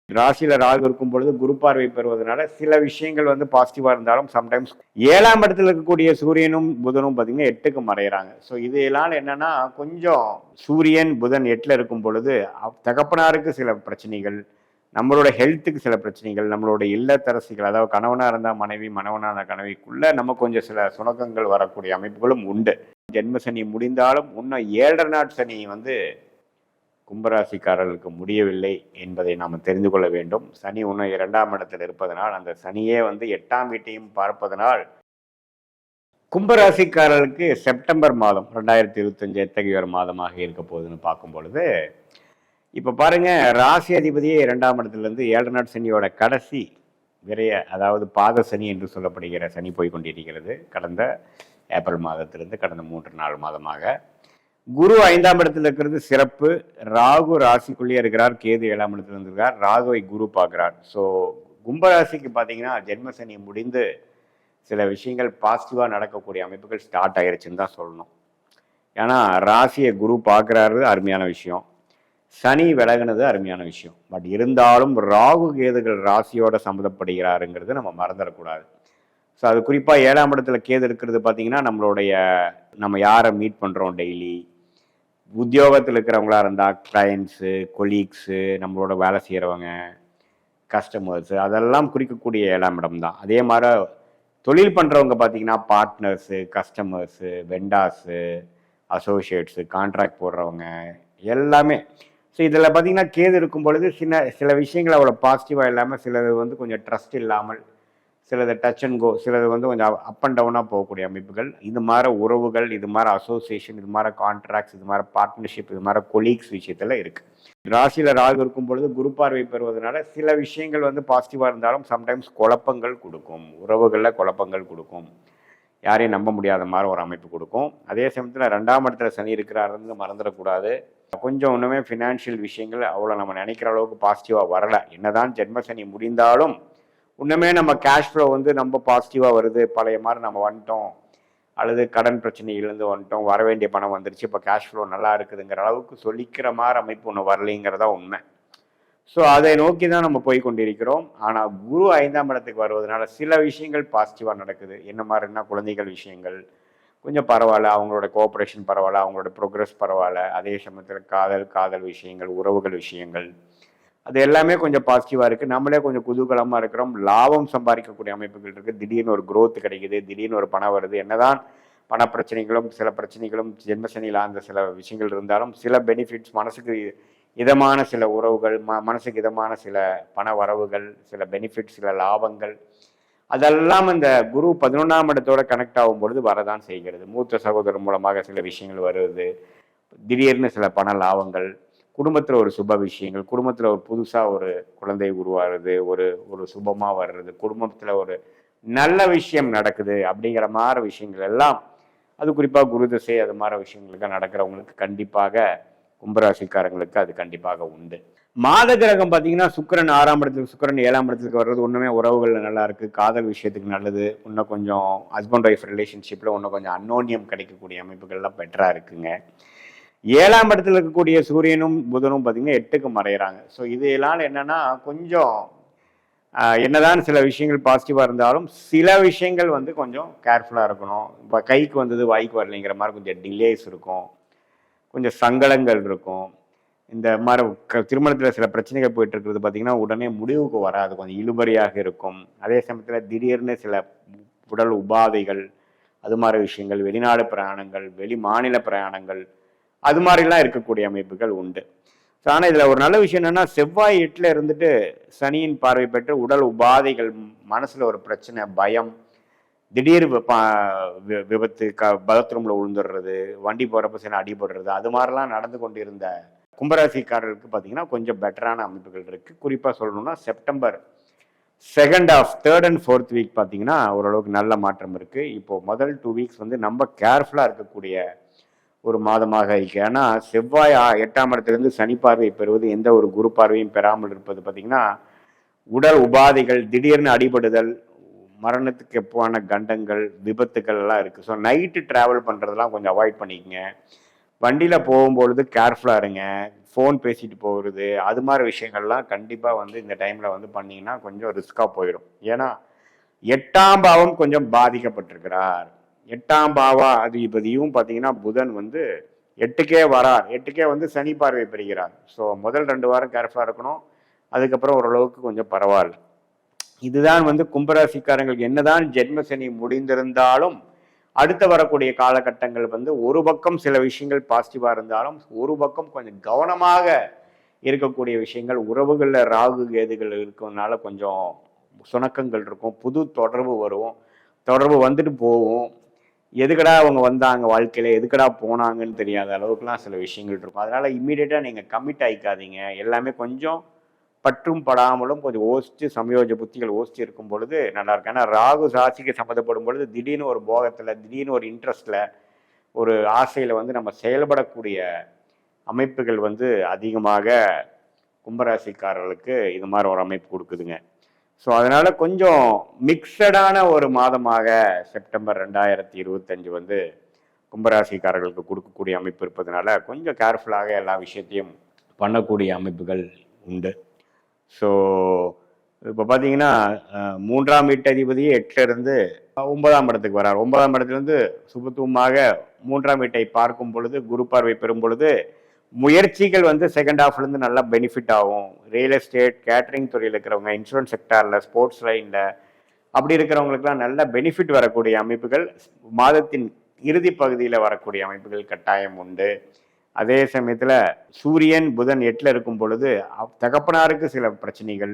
ராசியில ராகு இருக்கும் பொழுது குரு பார்வை பெறுவதனால சில விஷயங்கள் வந்து பாசிட்டிவா இருந்தாலும் சம்டைம்ஸ் 7ஆம் இடத்துல இருக்கக்கூடிய சூரியனும் புதனும் பார்த்தீங்கன்னா 8க்கு மறையிறாங்க. ஸோ இதெல்லாம் என்னன்னா கொஞ்சம் சூரியன் புதன் 8ல இருக்கும் பொழுது தகப்பனாருக்கு சில பிரச்சனைகள், நம்மளோட ஹெல்த்துக்கு சில பிரச்சனைகள், நம்மளோட இல்லத்தரசிகள் அதாவது கணவனா இருந்தா மனைவி, மனைவனா இருந்தா கணவிக்குள்ள நம்ம கொஞ்சம் சில சுணக்கங்கள் வரக்கூடிய அமைப்புகளும் உண்டு. ஜென்ம சனி முடிந்தாலும் இன்னும் 7.5 நாட் சனி வந்து கும்பராசிக்காரர்களுக்கு முடியவில்லை என்பதை நாம் தெரிந்து கொள்ள வேண்டும். சனி இன்னும் 2ஆம் இடத்தில் இருப்பதனால் அந்த சனியே வந்து 8ஆம் வீட்டையும் பார்ப்பதனால் கும்பராசிக்காரர்களுக்கு செப்டம்பர் மாதம் 2025 எத்தகைய ஒரு மாதமாக இருக்க போகுதுன்னு பார்க்கும் பொழுது இப்போ பாருங்க, ராசி அதிபதியே 2ஆம் இடத்துலேருந்து 7 நாட் சனியோட கடைசி விரைய அதாவது பாத சனி என்று சொல்லப்படுகிற சனி போய் கொண்டிருக்கிறது. கடந்த ஏப்ரல் மாதத்திலிருந்து கடந்த 3-4 மாதமாக குரு 5ஆம் இடத்துல இருக்கிறது சிறப்பு. ராகு ராசிக்குள்ளேயே இருக்கிறார், கேது 7ஆம் இடத்துல இருந்திருக்கார், ராகுவை குரு பார்க்கிறார். ஸோ கும்பராசிக்கு பார்த்தீங்கன்னா ஜென்ம சனி முடிந்து சில விஷயங்கள் பாசிட்டிவாக நடக்கக்கூடிய அமைப்புகள் ஸ்டார்ட் ஆகிருச்சுன்னு தான் சொல்லணும். ஏன்னா ராசியை குரு பார்க்குறாரு, அருமையான விஷயம். சனி விலகுனது அருமையான விஷயம். பட் இருந்தாலும் ராகு கேதுகள் ராசியோட சம்மந்தப்படுகிறாருங்கிறது நம்ம மறந்துடக்கூடாது. ஸோ அது குறிப்பாக 7ஆம் இடத்துல கேது இருக்கிறது பார்த்தீங்கன்னா நம்ம யாரை மீட் பண்ணுறோம் டெய்லி, உத்தியோகத்தில் இருக்கிறவங்களா இருந்தால் கிளையண்ட்ஸு, கொலீக்ஸு, நம்மளோட வேலை செய்கிறவங்க, கஸ்டமர்ஸு, அதெல்லாம் குறிக்கக்கூடிய 7ஆம் இடம் தான். அதே மாதிரி தொழில் பண்ணுறவங்க பார்த்தீங்கன்னா பார்ட்னர்ஸு, கஸ்டமர்ஸு, வெண்டாஸு, அசோசியேட்ஸு, கான்ட்ராக்ட் போடுறவங்க எல்லாமே. ஸோ இதில் பார்த்தீங்கன்னா கேது இருக்கும் பொழுது சில விஷயங்கள் அவ்வளோ பாசிட்டிவாக இல்லாமல், சிலது வந்து கொஞ்சம் ட்ரஸ்ட் இல்லாமல், சிலது டச் அண்ட் கோ, சிலது வந்து கொஞ்சம் அப் அண்ட் டவுனாக போகக்கூடிய அமைப்புகள். இது மாதிரி உறவுகள், இது மாதிரி அசோசியேஷன், இது மாதிரி கான்ட்ராக்ட்ஸ், இது மாதிரி பார்ட்னர்ஷிப், இது மாதிரி கொலீக்ஸ் விஷயத்தில் இருக்குது. ராசியில் ராகு இருக்கும் பொழுது குரு பார்வை பெறுவதனால சில விஷயங்கள் வந்து பாசிட்டிவாக இருந்தாலும் சம்டைம்ஸ் குழப்பங்கள் கொடுக்கும், உறவுகளில் குழப்பங்கள் கொடுக்கும், யாரையும் நம்ப முடியாத மாதிரி ஒரு அமைப்பு கொடுக்கும். அதே சமயத்தில் 2ஆம் இடத்துல சனி இருக்கிறாருன்னு மறந்துடக்கூடாது. கொஞ்சம் ஒன்றுமே ஃபினான்ஷியல் விஷயங்கள் அவ்வளோ நம்ம நினைக்கிற அளவுக்கு பாசிட்டிவாக வரலை. என்னதான் ஜென்ம சனி முடிந்தாலும் இன்னுமே நம்ம கேஷ் ஃப்ளோ வந்து ரொம்ப பாசிட்டிவாக வருது, பழைய மாதிரி நம்ம வந்துட்டோம், அல்லது கடன் பிரச்சனையிலேருந்து வந்துட்டோம், வர வேண்டிய பணம் வந்துருச்சு, இப்போ கேஷ் ஃப்ளோ நல்லா இருக்குதுங்கிற அளவுக்கு சொல்லிக்கிற மாதிரி அமைப்பு ஒன்று வரலைங்கிறதா உண்மை. ஸோ அதை நோக்கி தான் நம்ம போய் கொண்டிருக்கிறோம். ஆனால் குரு 5ஆம் இடத்துக்கு வருவதனால சில விஷயங்கள் பாசிட்டிவாக நடக்குது. என்ன மாதிரின்னா குழந்தைகள் விஷயங்கள் கொஞ்சம் பரவாயில்ல, அவங்களோட கோஆப்ரேஷன் பரவாயில்ல, அவங்களோட ப்ரோக்ரஸ் பரவாயில்ல. அதே சமயத்தில் காதல் விஷயங்கள், உறவுகள் விஷயங்கள், அது எல்லாமே கொஞ்சம் பாசிட்டிவாக இருக்குது. நம்மளே கொஞ்சம் குதூகலமாக இருக்கிறோம், லாபம் சம்பாதிக்கக்கூடிய அமைப்புகள் இருக்குது. திடீர்னு ஒரு growth கிடைக்குது, திடீர்னு ஒரு பணம் வருது. என்னதான் பண பிரச்சனைகளும் சில பிரச்சனைகளும் ஜென்மசனியில் அந்த சில விஷயங்கள் இருந்தாலும் சில பெனிஃபிட்ஸ், மனசுக்கு இதமான சில உறவுகள், மனசுக்கு இதமான சில பண வரவுகள், சில பெனிஃபிட்ஸ், சில லாபங்கள், அதெல்லாம் இந்த குரு 11ஆம் இடத்தோட கனெக்ட் ஆகும் பொழுது வரதான் செய்கிறது. மூத்த சகோதரர் மூலமாக சில விஷயங்கள் வருவது, திடீர்னு சில பண லாபங்கள், குடும்பத்தில் ஒரு சுப விஷயங்கள், குடும்பத்தில் ஒரு புதுசாக ஒரு குழந்தை உருவாகிறது, ஒரு சுபமாக வர்றது, குடும்பத்தில் ஒரு நல்ல விஷயம் நடக்குது அப்படிங்கிற மாதிரி விஷயங்கள் எல்லாம், அது குறிப்பாக குரு திசை அது மாதிரி விஷயங்களுக்கு நடக்கிறவங்களுக்கு கண்டிப்பாக கும்பராசிக்காரங்களுக்கு அது கண்டிப்பாக உண்டு. மாத கிரகம் பார்த்தீங்கன்னா சுக்கிரன் 6ஆம் இடத்துக்கு, சுக்கிரன் 7ஆம் இடத்துக்கு வர்றது ஒன்றுமே உறவுகள் நல்லா இருக்குது, காதல் விஷயத்துக்கு நல்லது, இன்னும் கொஞ்சம் ஹஸ்பண்ட் ஒய்ஃப் ரிலேஷன்ஷிப்பில் இன்னும் கொஞ்சம் அன்னோன்யம் கிடைக்கக்கூடிய அமைப்புகள்லாம் பெட்டராக இருக்குங்க. 7ஆம் இடத்துல இருக்கக்கூடிய சூரியனும் புதனும் பார்த்தீங்கன்னா 8க்கு மறையிறாங்க. ஸோ இதெல்லாம் என்னன்னா கொஞ்சம் என்னதான் சில விஷயங்கள் பாசிட்டிவாக இருந்தாலும் சில விஷயங்கள் வந்து கொஞ்சம் கேர்ஃபுல்லாக இருக்கணும். இப்போ கைக்கு வந்தது வாய்க்கு வரலைங்கிற மாதிரி கொஞ்சம் டிலேஸ் இருக்கும், கொஞ்சம் சங்கடங்கள் இருக்கும். இந்த மாதிரி திருமணத்தில் சில பிரச்சனைகள் போயிட்டு இருக்கிறது பார்த்தீங்கன்னா உடனே முடிவுக்கு வராது, கொஞ்சம் இழுபறியாக இருக்கும். அதே சமயத்தில் திடீர்னு சில உடல் உபாதைகள், அது மாதிரி விஷயங்கள், வெளிநாடு பிரயாணங்கள், வெளி மாநில பிரயாணங்கள், அது மாதிரிலாம் இருக்கக்கூடிய அமைப்புகள் உண்டு. ஸோ ஆனால் இதில் ஒரு நல்ல விஷயம் என்னென்னா, செவ்வாய் 8ல் இருந்துட்டு சனியின் பார்வை பெற்று உடல் உபாதைகள், மனசில் ஒரு பிரச்சனை, பயம், திடீர் விபத்து, பாத்ரூமில் விழுந்துடுறது, வண்டி போகிறப்ப சில அடிபடுறது, அது மாதிரிலாம் நடந்து கொண்டு இருந்த கும்பராசிக்காரர்களுக்கு பார்த்தீங்கன்னா கொஞ்சம் பெட்டரான அமைப்புகள் இருக்குது. குறிப்பாக சொல்லணும்னா September 2nd half 3rd and 4th week பார்த்தீங்கன்னா ஓரளவுக்கு நல்ல மாற்றம் இருக்குது. இப்போது முதல் 2 வீக்ஸ் வந்து நம்ம கேர்ஃபுல்லாக இருக்கக்கூடிய ஒரு மாதமாக இருக்கு. ஏன்னா செவ்வாய் 8ஆம் இடத்திலிருந்து சனி பார்வை பெறுவது, எந்த ஒரு குரு பார்வையும் பெறாமல் இருப்பது பார்த்தீங்கன்னா உடல் உபாதைகள், திடீர்னு அடிபடுதல், மரணத்துக்கு எப்பான கண்டங்கள், விபத்துக்கள் எல்லாம் இருக்குது. ஸோ நைட்டு ட்ராவல் பண்ணுறதெல்லாம் கொஞ்சம் அவாய்ட் பண்ணிக்கங்க. வண்டியில் போகும்பொழுது கேர்ஃபுல்லாக இருங்க. ஃபோன் பேசிட்டு போகிறது அது மாதிரி விஷயங்கள்லாம் கண்டிப்பாக வந்து இந்த டைமில் வந்து பண்ணிங்கன்னா கொஞ்சம் ரிஸ்க்காக போயிடும். ஏன்னா 8ஆம் பாவம் கொஞ்சம் பாதிக்கப்பட்டிருக்கிறார். 8ஆம் பாவா அதிபதியும் பார்த்தீங்கன்னா புதன் வந்து 8க்கே வரார். 8க்கே வந்து சனி பார்வை பெறுகிறார். ஸோ முதல் 2 வாரம் கேர்ஃபுல்லாக இருக்கணும். அதுக்கப்புறம் ஓரளவுக்கு கொஞ்சம் பரவாயில்ல. இதுதான் வந்து கும்பராசிக்காரங்களுக்கு என்னதான் ஜென்ம சனி முடிந்திருந்தாலும் அடுத்து வரக்கூடிய காலகட்டங்கள் வந்து ஒரு பக்கம் சில விஷயங்கள் பாசிட்டிவா இருந்தாலும் ஒரு பக்கம் கொஞ்சம் கவனமாக இருக்கக்கூடிய விஷயங்கள். உறவுகளில் ராகு கேதுகள் இருக்கிறதுனால கொஞ்சம் சுணக்கங்கள் இருக்கும். புது தொடர்பு வரும். தொடர்பு வந்துட்டு போகும். எதுக்கடா அவங்க வந்தாங்க வாழ்க்கையில, எதுக்கடா போனாங்கன்னு தெரியாத அளவுக்குலாம் சில விஷயங்கள் இருக்கும். அதனால இம்மீடியட்டா நீங்க கமிட் ஆயிக்காதீங்க. எல்லாமே கொஞ்சம் பற்றும் படாமலும் கொஞ்சம் யோசிச்சு சமயோஜ புத்திகள் யோசிச்சு இருக்கும் பொழுது நல்லா இருக்கு. ஏன்னா ராகு ராசிக்கு சம்மந்தப்படும் பொழுது திடீர்னு ஒரு போகத்துல, திடீர்னு ஒரு இன்ட்ரெஸ்ட்ல, ஒரு ஆசையில வந்து நம்ம செயல்படக்கூடிய அமைப்புகள் வந்து அதிகமாக கும்பராசிக்காரர்களுக்கு இது மாதிரி ஒரு அமைப்பு கொடுக்குதுங்க. ஸோ அதனால கொஞ்சம் மிக்சடான ஒரு மாதமாக செப்டம்பர் 2025 வந்து கும்பராசிக்காரர்களுக்கு கொடுக்கக்கூடிய அமைப்பு இருப்பதனால கொஞ்சம் கேர்ஃபுல்லாக எல்லா விஷயத்தையும் பண்ணக்கூடிய அமைப்புகள் உண்டு. ஸோ இப்போ பார்த்தீங்கன்னா 3ஆம் வீட்டதிபதியே 8லிருந்து 9ஆம் இடத்துக்கு வரார். 9ஆம் இடத்துலேருந்து சுபத்துவமாக 3ஆம் வீட்டை பார்க்கும் பொழுது, குரு பார்வை பெறும் பொழுது முயற்சிகள் வந்து செகண்ட் ஹாஃப்லேருந்து நல்லா பெனிஃபிட் ஆகும். ரியல் எஸ்டேட், கேட்டரிங் துறையில் இருக்கிறவங்க, இன்சூரன்ஸ் செக்டாரில், ஸ்போர்ட்ஸ் லைனில் அப்படி இருக்கிறவங்களுக்குலாம் நல்ல பெனிஃபிட் வரக்கூடிய அமைப்புகள் மாதத்தின் இறுதி பகுதியில் வரக்கூடிய அமைப்புகள் கட்டாயம் உண்டு. அதே சமயத்தில் சூரியன் புதன் 8ல் இருக்கும் பொழுது தகப்பனாருக்கு சில பிரச்சனைகள்,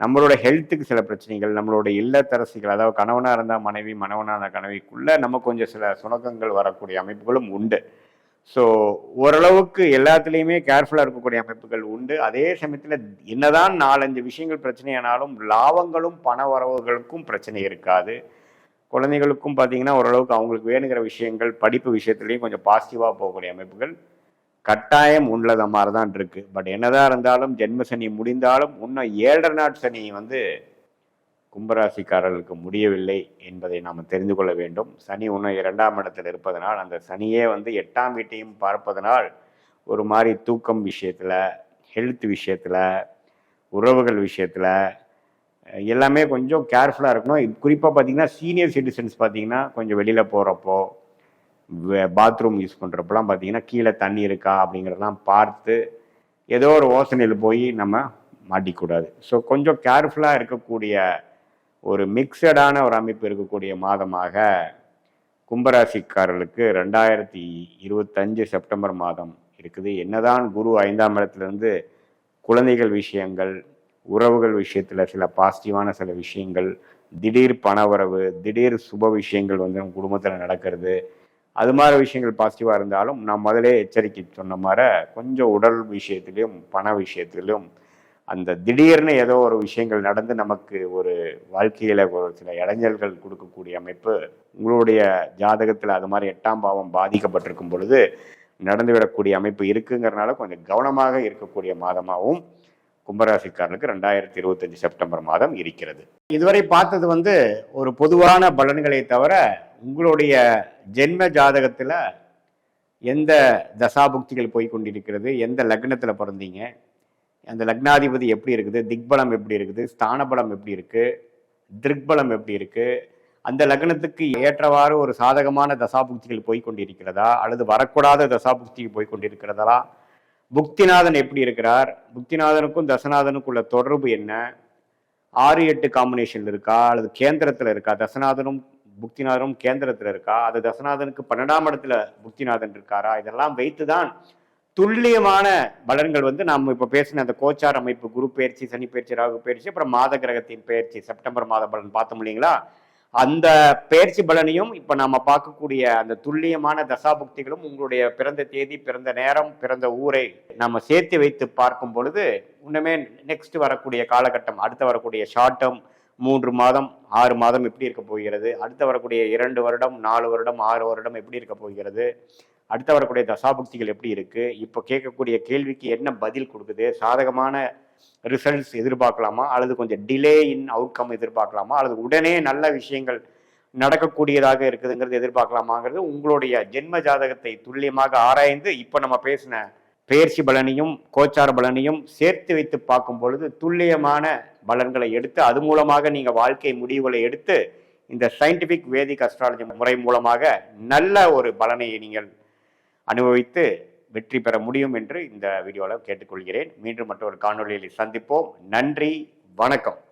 நம்மளோட ஹெல்த்துக்கு சில பிரச்சனைகள், நம்மளோட இல்லத்தரசிகள், அதாவது கணவனாக இருந்தால் மனைவி, மனைவனான கனவிக்குள்ள நம்ம கொஞ்சம் சில சுணக்கங்கள் வரக்கூடிய அமைப்புகளும் உண்டு. ஸோ ஓரளவுக்கு எல்லாத்துலேயுமே கேர்ஃபுல்லாக இருக்கக்கூடிய அமைப்புகள் உண்டு. அதே சமயத்தில் என்னதான் 4-5 விஷயங்கள் பிரச்சனையானாலும் லாபங்களும் பண வரவுகளுக்கும் பிரச்சனை இருக்காது. குழந்தைகளுக்கும் பார்த்தீங்கன்னா ஓரளவுக்கு அவங்களுக்கு வேணுங்கிற விஷயங்கள் படிப்பு விஷயத்துலேயும் கொஞ்சம் பாசிட்டிவாக போகக்கூடிய அமைப்புகள் கட்டாயம் உள்ளத மாதிரி தான் இருக்கு. பட் என்னதான் இருந்தாலும் ஜென்ம சனி முடிந்தாலும் இன்னும் 7.5 நாட் சனி வந்து கும்பராசிக்காரர்களுக்கு முடியவில்லை என்பதை நாம் தெரிந்து கொள்ள வேண்டும். சனி இன்னும் 2ஆம் இடத்தில் இருப்பதனால், அந்த சனியே வந்து 8ஆம் வீட்டையும் பார்ப்பதனால் ஒரு மாதிரி தூக்கம் விஷயத்தில், ஹெல்த் விஷயத்தில், உறவுகள் விஷயத்தில் எல்லாமே கொஞ்சம் கேர்ஃபுல்லாக இருக்கணும். குறிப்பாக பார்த்தீங்கன்னா சீனியர் சிட்டிசன்ஸ் பார்த்தீங்கன்னா கொஞ்சம் வெளியில் போகிறப்போ, பாத்ரூம் யூஸ் பண்ணுறப்பெல்லாம் பார்த்தீங்கன்னா கீழே தண்ணி இருக்கா அப்படிங்கிறதெல்லாம் பார்த்து ஏதோ ஒரு யோசனையில் போய் நம்ம மாட்டிக்கூடாது. ஸோ கொஞ்சம் கேர்ஃபுல்லாக இருக்கக்கூடிய ஒரு மிக்சடான ஒரு அமைப்பு இருக்கக்கூடிய மாதமாக கும்பராசிக்காரர்களுக்கு 2025 செப்டம்பர் மாதம் இருக்குது. என்னதான் குரு 5ஆம் இடத்துலேருந்து குழந்தைகள் விஷயங்கள், உறவுகள் விஷயத்தில் சில பாசிட்டிவான சில விஷயங்கள், திடீர் பணவரவு, திடீர் சுப விஷயங்கள் வந்து நம்ம குடும்பத்தில் நடக்கிறது, அது மாதிரி விஷயங்கள் பாசிட்டிவாக இருந்தாலும் நான் முதலே எச்சரிக்கை சொன்ன மாதிரி கொஞ்சம் உடல் விஷயத்திலையும் பண விஷயத்திலும் அந்த திடீர்னு ஏதோ ஒரு விஷயங்கள் நடந்து நமக்கு ஒரு வாழ்க்கையில் ஒரு சில இடைஞ்சல்கள் கொடுக்கக்கூடிய அமைப்பு உங்களுடைய ஜாதகத்தில் அது மாதிரி 8ஆம் பாவம் பாதிக்கப்பட்டிருக்கும் பொழுது நடந்துவிடக்கூடிய அமைப்பு இருக்குங்கிறனால கொஞ்சம் கவனமாக இருக்கக்கூடிய மாதமாகவும் கும்பராசிக்காரனுக்கு 2025 செப்டம்பர் மாதம் இருக்கிறது. இதுவரை பார்த்தது வந்து ஒரு பொதுவான பலன்களை தவிர உங்களுடைய ஜென்ம ஜாதகத்தில் எந்த தசாபுக்திகள் போய் கொண்டிருக்கிறது, எந்த லக்னத்தில் பிறந்தீங்க, அந்த லக்னாதிபதி எப்படி இருக்குது, திக்பலம் எப்படி இருக்குது, ஸ்தானபலம் எப்படி இருக்குது, திருக்பலம் எப்படி இருக்குது, அந்த லக்னத்துக்கு ஏற்றவாறு ஒரு சாதகமான தசாபுக்திகள் போய் கொண்டிருக்கிறதா அல்லது வரக்கூடாத தசாபுக்திகள் போய் கொண்டிருக்கிறதா, புக்திநாதன் எப்படி இருக்கிறார், புக்திநாதனுக்கும் தசநாதனுக்கும் உள்ள தொடர்பு என்ன, 6-8 காம்பினேஷன் இருக்கா அல்லது கேந்திரத்தில் இருக்கா, தசநாதனும் புக்திநாதனும் கேந்திரத்தில் இருக்கா, அது தசநாதனுக்கு 12ஆம் இடத்துல புக்திநாதன் இருக்காரா, இதெல்லாம் வைத்துதான் துல்லியமான பலன்கள் வந்து நாம் இப்போ பேசின அந்த கோச்சார் அமைப்பு, குரு பயிற்சி, சனி பயிற்சி, ராகு பயிற்சி, அப்புறம் மாத கிரகத்தின் பயிற்சி, செப்டம்பர் மாத பலன் பார்த்தோம் இல்லைங்களா, அந்த பயிற்சி பலனையும் இப்போ நம்ம பார்க்கக்கூடிய அந்த துல்லியமான தசாபுக்திகளும் உங்களுடைய பிறந்த தேதி, பிறந்த நேரம், பிறந்த ஊரை நம்ம சேர்த்து வைத்து பார்க்கும் பொழுது இன்னுமே நெக்ஸ்ட் வரக்கூடிய காலகட்டம், அடுத்து வரக்கூடிய ஷார்ட் டேர்ம் 3 மாதம் 6 மாதம் எப்படி இருக்க போகிறது, அடுத்து வரக்கூடிய 2 வருடம் 4 வருடம் 6 வருடம் எப்படி இருக்க போகிறது, அடுத்து வரக்கூடிய தசாபுக்திகள் எப்படி இருக்கு, இப்போ கேட்கக்கூடிய கேள்விக்கு என்ன பதில் கொடுக்குது, சாதகமான ரிசல்ட்ஸ் எதிர்பார்க்கலாமா அல்லது கொஞ்சம் டிலே இன் அவுட்கம் எதிர்பார்க்கலாமா அல்லது உடனே நல்ல விஷயங்கள் நடக்கக்கூடியதாக இருக்குதுங்கிறது எதிர்பார்க்கலாமாங்கிறது உங்களுடைய ஜென்ம ஜாதகத்தை துல்லியமாக ஆராய்ந்து இப்போ நம்ம பேசின பெயர்ச்சி பலனையும் கோச்சார பலனையும் சேர்த்து வைத்து பார்க்கும் பொழுது துல்லியமான பலன்களை எடுத்து அது மூலமாக நீங்க வாழ்க்கை முடிவுகளை எடுத்து இந்த சயின்டிபிக் வேதிக் அஸ்ட்ராலஜி முறை மூலமாக நல்ல ஒரு பலனை நீங்கள் அனுபவித்து வெற்றி பெற முடியும் என்று இந்த வீடியோவில் கேட்டுக்கொள்கிறேன். மீண்டும் மற்றொரு காணொலியில் சந்திப்போம். நன்றி, வணக்கம்.